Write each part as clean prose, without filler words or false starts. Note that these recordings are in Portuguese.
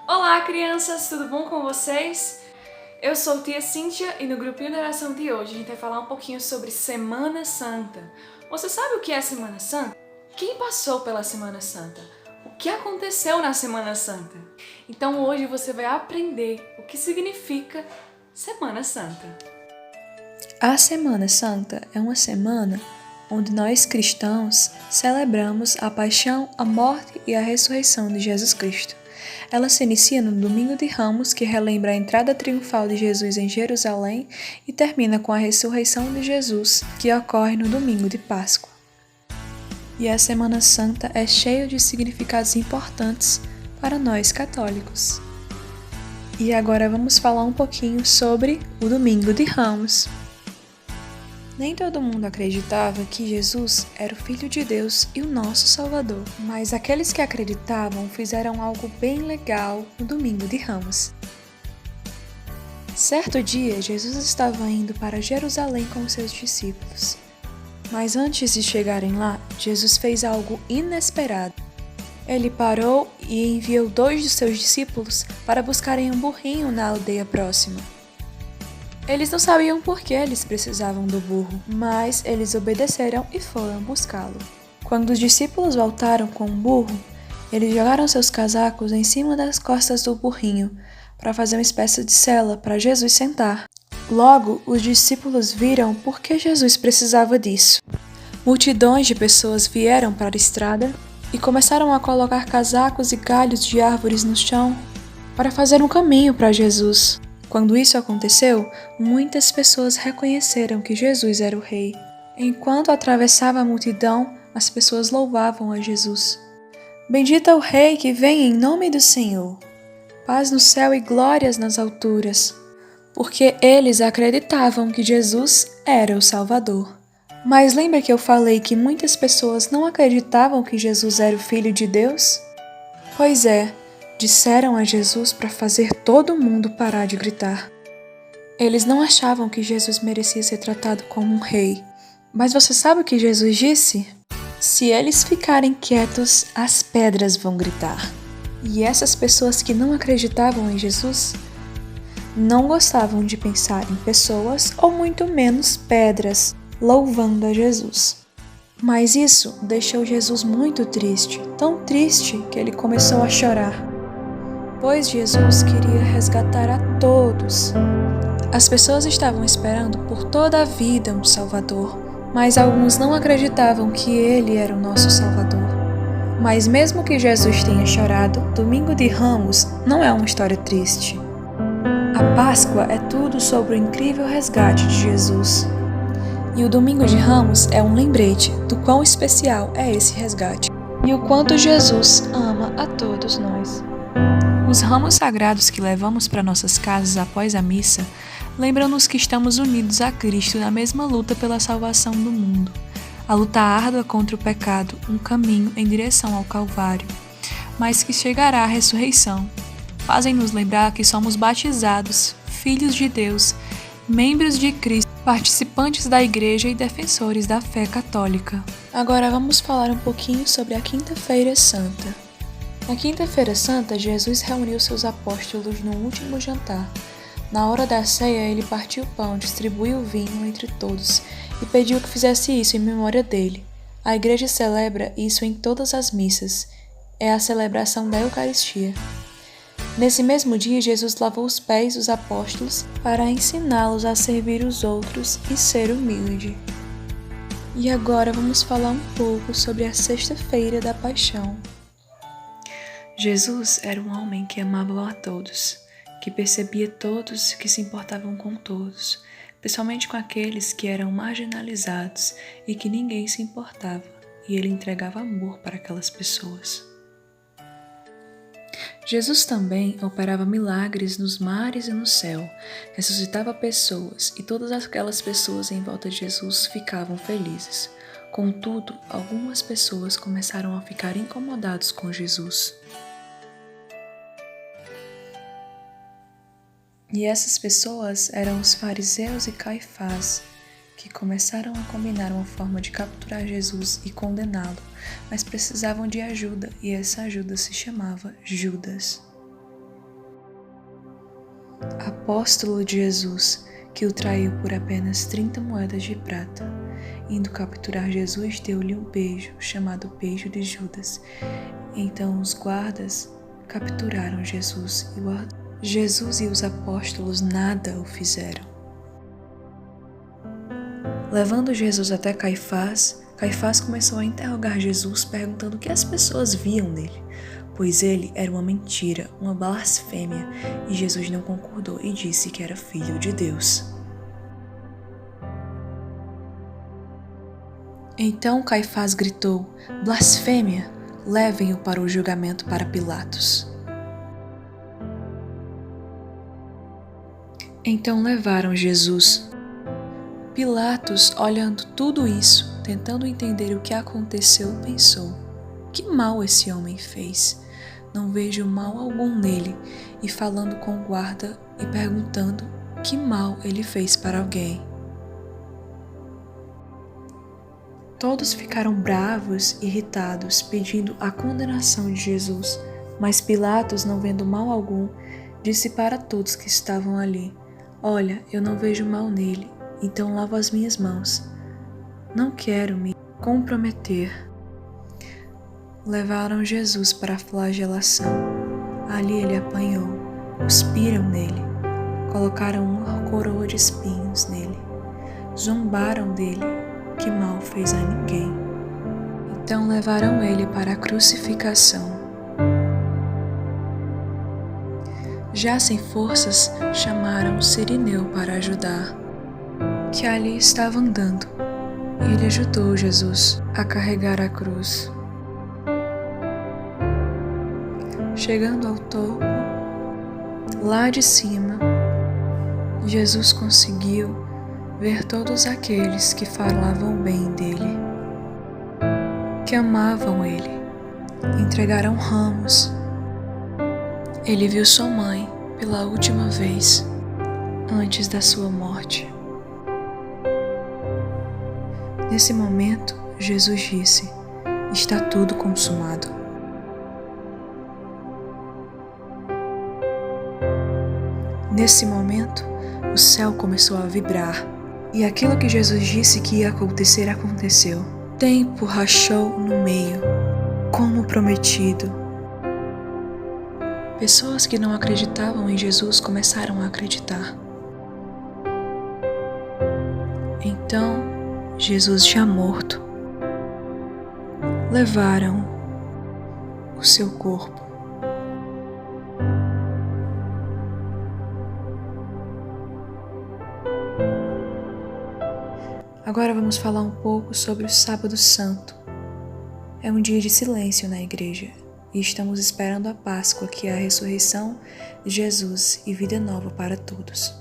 Olá, crianças! Tudo bom com vocês? Eu sou tia Cíntia e no grupinho de oração de hoje a gente vai falar um pouquinho sobre Semana Santa. Você sabe o que é Semana Santa? Quem passou pela Semana Santa? O que aconteceu na Semana Santa? Então hoje você vai aprender o que significa Semana Santa. A Semana Santa é uma semana onde nós cristãos celebramos a paixão, a morte e a ressurreição de Jesus Cristo. Ela se inicia no Domingo de Ramos, que relembra a entrada triunfal de Jesus em Jerusalém, e termina com a ressurreição de Jesus, que ocorre no Domingo de Páscoa. E a Semana Santa é cheia de significados importantes para nós católicos. E agora vamos falar um pouquinho sobre o Domingo de Ramos. Nem todo mundo acreditava que Jesus era o Filho de Deus e o nosso Salvador, mas aqueles que acreditavam fizeram algo bem legal no Domingo de Ramos. Certo dia, Jesus estava indo para Jerusalém com seus discípulos. Mas antes de chegarem lá, Jesus fez algo inesperado. Ele parou e enviou 2 de seus discípulos para buscarem um burrinho na aldeia próxima. Eles não sabiam por que eles precisavam do burro, mas eles obedeceram e foram buscá-lo. Quando os discípulos voltaram com o burro, eles jogaram seus casacos em cima das costas do burrinho para fazer uma espécie de sela para Jesus sentar. Logo, os discípulos viram por que Jesus precisava disso. Multidões de pessoas vieram para a estrada e começaram a colocar casacos e galhos de árvores no chão para fazer um caminho para Jesus. Quando isso aconteceu, muitas pessoas reconheceram que Jesus era o Rei. Enquanto atravessava a multidão, as pessoas louvavam a Jesus. Bendito é o Rei que vem em nome do Senhor. Paz no céu e glórias nas alturas. Porque eles acreditavam que Jesus era o Salvador. Mas lembra que eu falei que muitas pessoas não acreditavam que Jesus era o Filho de Deus? Pois é. Disseram a Jesus para fazer todo mundo parar de gritar. Eles não achavam que Jesus merecia ser tratado como um rei. Mas você sabe o que Jesus disse? Se eles ficarem quietos, as pedras vão gritar. E essas pessoas que não acreditavam em Jesus não gostavam de pensar em pessoas ou muito menos pedras louvando a Jesus. Mas isso deixou Jesus muito triste, tão triste que ele começou a chorar. Pois Jesus queria resgatar a todos. As pessoas estavam esperando por toda a vida um Salvador, mas alguns não acreditavam que Ele era o nosso Salvador. Mas mesmo que Jesus tenha chorado, Domingo de Ramos não é uma história triste. A Páscoa é tudo sobre o incrível resgate de Jesus. E o Domingo de Ramos é um lembrete do quão especial é esse resgate e o quanto Jesus ama a todos nós. Os ramos sagrados que levamos para nossas casas após a missa lembram-nos que estamos unidos a Cristo na mesma luta pela salvação do mundo. A luta árdua contra o pecado, um caminho em direção ao Calvário, mas que chegará à ressurreição. Fazem-nos lembrar que somos batizados, filhos de Deus, membros de Cristo, participantes da Igreja e defensores da fé católica. Agora vamos falar um pouquinho sobre a Quinta-feira Santa. Na Quinta-feira Santa, Jesus reuniu seus apóstolos no último jantar. Na hora da ceia, ele partiu o pão, distribuiu o vinho entre todos e pediu que fizesse isso em memória dele. A Igreja celebra isso em todas as missas. É a celebração da Eucaristia. Nesse mesmo dia, Jesus lavou os pés dos apóstolos para ensiná-los a servir os outros e ser humilde. E agora vamos falar um pouco sobre a Sexta-feira da Paixão. Jesus era um homem que amava a todos, que percebia todos, que se importavam com todos, principalmente com aqueles que eram marginalizados e que ninguém se importava, e ele entregava amor para aquelas pessoas. Jesus também operava milagres nos mares e no céu, ressuscitava pessoas e todas aquelas pessoas em volta de Jesus ficavam felizes. Contudo, algumas pessoas começaram a ficar incomodados com Jesus. E essas pessoas eram os fariseus e Caifás, que começaram a combinar uma forma de capturar Jesus e condená-lo, mas precisavam de ajuda, e essa ajuda se chamava Judas. apóstolo de Jesus, que o traiu por apenas 30 moedas de prata. Indo capturar Jesus, deu-lhe um beijo, chamado beijo de Judas. Então os guardas capturaram Jesus e os apóstolos nada o fizeram. Levando Jesus até Caifás, Caifás começou a interrogar Jesus, perguntando o que as pessoas viam nele, pois ele era uma mentira, uma blasfêmia, e Jesus não concordou e disse que era filho de Deus. Então Caifás gritou: blasfêmia! Levem-o para o julgamento para Pilatos. Então levaram Jesus. Pilatos, olhando tudo isso, tentando entender o que aconteceu, pensou: que mal esse homem fez? Não vejo mal algum nele. E falando com o guarda e perguntando que mal ele fez para alguém. Todos ficaram bravos e irritados, pedindo a condenação de Jesus. Mas Pilatos, não vendo mal algum, disse para todos que estavam ali: olha, eu não vejo mal nele, então lavo as minhas mãos. Não quero me comprometer. Levaram Jesus para a flagelação. Ali ele apanhou, cuspiram nele, colocaram uma coroa de espinhos nele, zombaram dele, que mal fez a ninguém. Então levaram ele para a crucificação. Já sem forças, chamaram Cirineu para ajudar, que ali estava andando. Ele ajudou Jesus a carregar a cruz. Chegando ao topo, lá de cima, Jesus conseguiu ver todos aqueles que falavam bem dele, que amavam ele, entregaram ramos. Ele viu sua mãe pela última vez, antes da sua morte. Nesse momento, Jesus disse: está tudo consumado. Nesse momento, o céu começou a vibrar. E aquilo que Jesus disse que ia acontecer, aconteceu. O tempo rachou no meio, como prometido. Pessoas que não acreditavam em Jesus começaram a acreditar. Então, Jesus já morto, levaram o seu corpo. Agora vamos falar um pouco sobre o Sábado Santo. É um dia de silêncio na igreja e estamos esperando a Páscoa, que é a ressurreição de Jesus e vida nova para todos.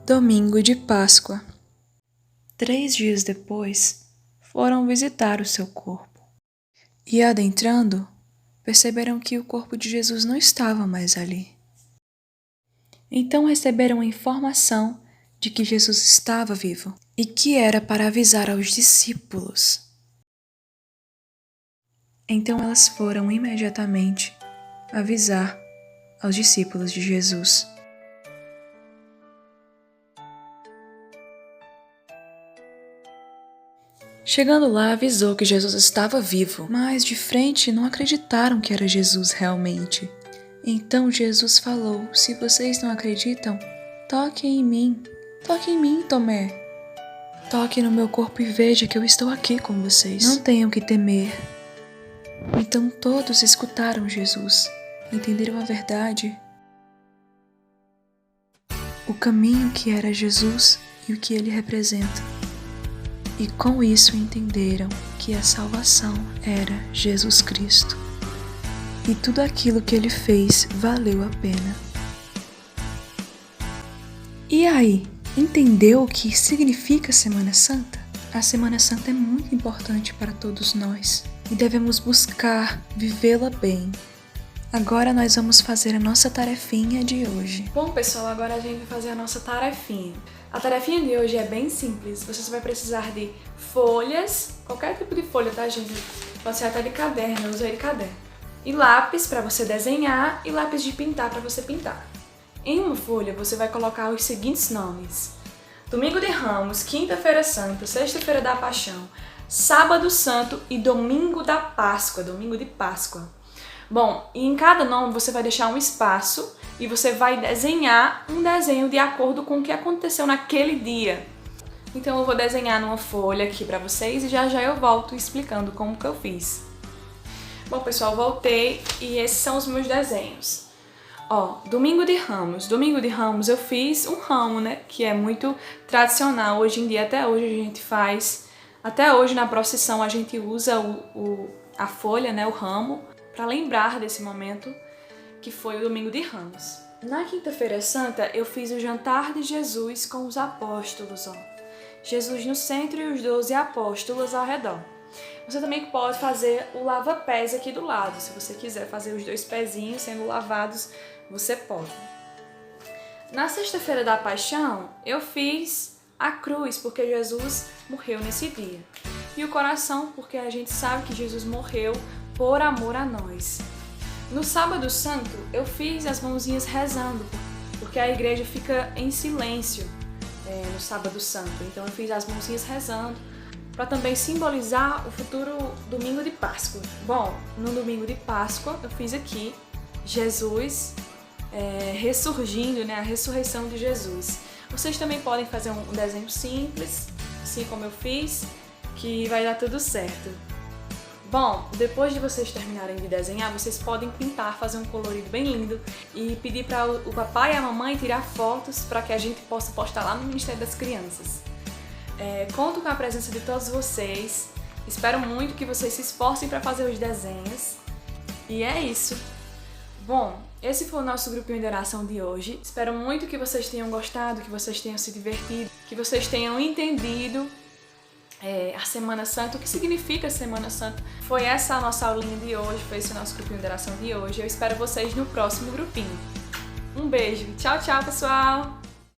Domingo de Páscoa. 3 dias depois, foram visitar o seu corpo. E adentrando, perceberam que o corpo de Jesus não estava mais ali. Então receberam a informação de que Jesus estava vivo e que era para avisar aos discípulos. Então elas foram imediatamente avisar aos discípulos de Jesus. Chegando lá, avisou que Jesus estava vivo, mas de frente não acreditaram que era Jesus realmente. Então Jesus falou: se vocês não acreditam, toquem em mim. Toque em mim, Tomé. Toque no meu corpo e veja que eu estou aqui com vocês. Não tenham que temer. Então todos escutaram Jesus, entenderam a verdade, o caminho que era Jesus e o que ele representa. E com isso entenderam que a salvação era Jesus Cristo. E tudo aquilo que ele fez valeu a pena. E aí? Entendeu o que significa Semana Santa? A Semana Santa é muito importante para todos nós e devemos buscar vivê-la bem. Agora nós vamos fazer a nossa tarefinha de hoje. Bom, pessoal, agora a gente vai fazer a nossa tarefinha. A tarefinha de hoje é bem simples. Você só vai precisar de folhas, qualquer tipo de folha, tá, gente? Pode ser até de caderno, eu usei de caderno. E lápis para você desenhar e lápis de pintar para você pintar. Em uma folha você vai colocar os seguintes nomes: Domingo de Ramos, Quinta-feira Santa, Sexta-feira da Paixão, Sábado Santo e Domingo da Páscoa, domingo de Páscoa. Bom, e em cada nome você vai deixar um espaço e você vai desenhar um desenho de acordo com o que aconteceu naquele dia. Então eu vou desenhar numa folha aqui pra vocês e já eu volto explicando como que eu fiz. Bom, pessoal, voltei e esses são os meus desenhos. Ó, Domingo de Ramos eu fiz um ramo, né, que é muito tradicional hoje em dia, até hoje a gente faz, até hoje na procissão a gente usa a folha, né, o ramo, para lembrar desse momento que foi o Domingo de Ramos. Na Quinta-feira Santa eu fiz o jantar de Jesus com os apóstolos, ó. Jesus no centro e os 12 apóstolos ao redor. Você também pode fazer o lava-pés aqui do lado, se você quiser fazer os 2 pezinhos sendo lavados, você pode. Na Sexta-feira da Paixão, eu fiz a cruz, porque Jesus morreu nesse dia. E o coração, porque a gente sabe que Jesus morreu por amor a nós. No Sábado Santo, eu fiz as mãozinhas rezando, porque a igreja fica em silêncio no Sábado Santo. Então eu fiz as mãozinhas rezando, para também simbolizar o futuro domingo de Páscoa. Bom, no domingo de Páscoa eu fiz aqui Jesus ressurgindo, né, a ressurreição de Jesus. Vocês também podem fazer um desenho simples, assim como eu fiz, que vai dar tudo certo. Bom, depois de vocês terminarem de desenhar, vocês podem pintar, fazer um colorido bem lindo e pedir para o papai e a mamãe tirar fotos para que a gente possa postar lá no Ministério das Crianças. Conto com a presença de todos vocês, espero muito que vocês se esforcem para fazer os desenhos e é isso. Bom, esse foi o nosso grupinho de oração de hoje, espero muito que vocês tenham gostado, que vocês tenham se divertido, que vocês tenham entendido a Semana Santa, o que significa a Semana Santa. Foi essa a nossa aulinha de hoje, foi esse o nosso grupinho de oração de hoje, eu espero vocês no próximo grupinho. Um beijo, tchau, tchau pessoal!